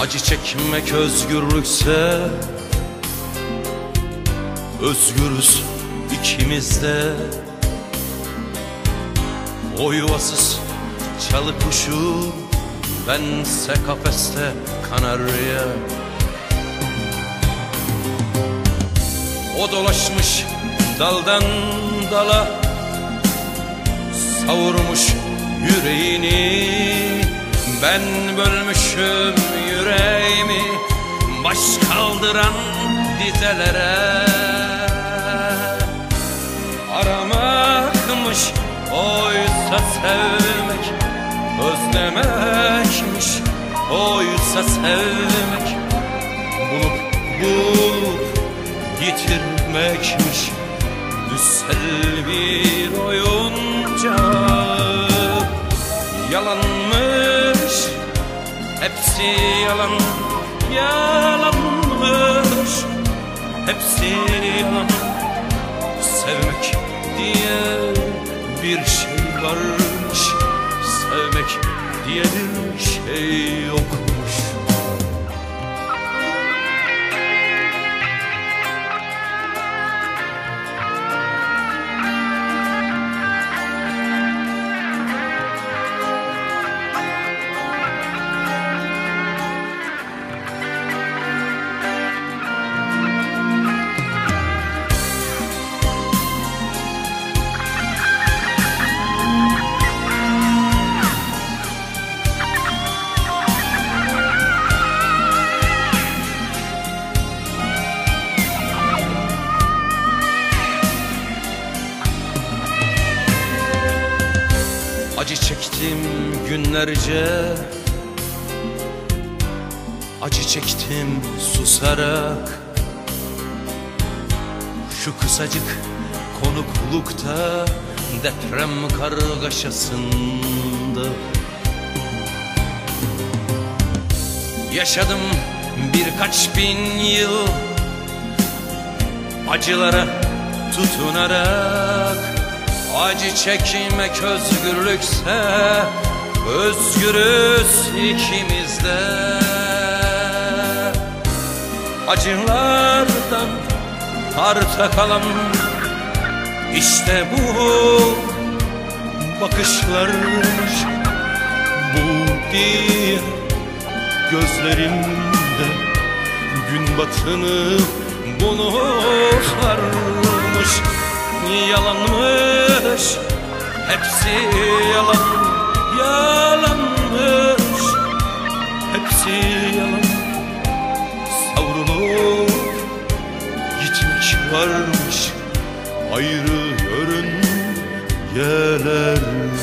Acı çekmek özgürlükse, özgürüz ikimiz de. O yuvasız çalı kuşu, bense kafeste kanarya. O dolaşmış daldan dala, savurmuş yüreğini. Ben bölmüşüm yüreğimi baş kaldıran dizelere. Aramakmış oysa sevmek, özlemekmiş oysa sevmek. Bulup yitirmekmiş düssel bir oyuncak. Yalanmış, hepsi yalan, yalanmış, hepsi yalan. Sevmek diye bir şey varmış, sevmek diye bir şey yokmuş. Acı çektim günlerce, acı çektim susarak. Şu kısacık konuklukta, deprem kargaşasında. Yaşadım birkaç bin yıl acılara tutunarak. Acı çekmek özgürlükse, özgürüz ikimiz de. Acılardan arta kalan işte bu bakışlarmış. Bu diye gözlerimde gün batını bulurlarmış. Yalanmış, hepsi yalan, yalanmış, hepsi yalan. Savrulup gitmek varmış ayrı yörüngeler.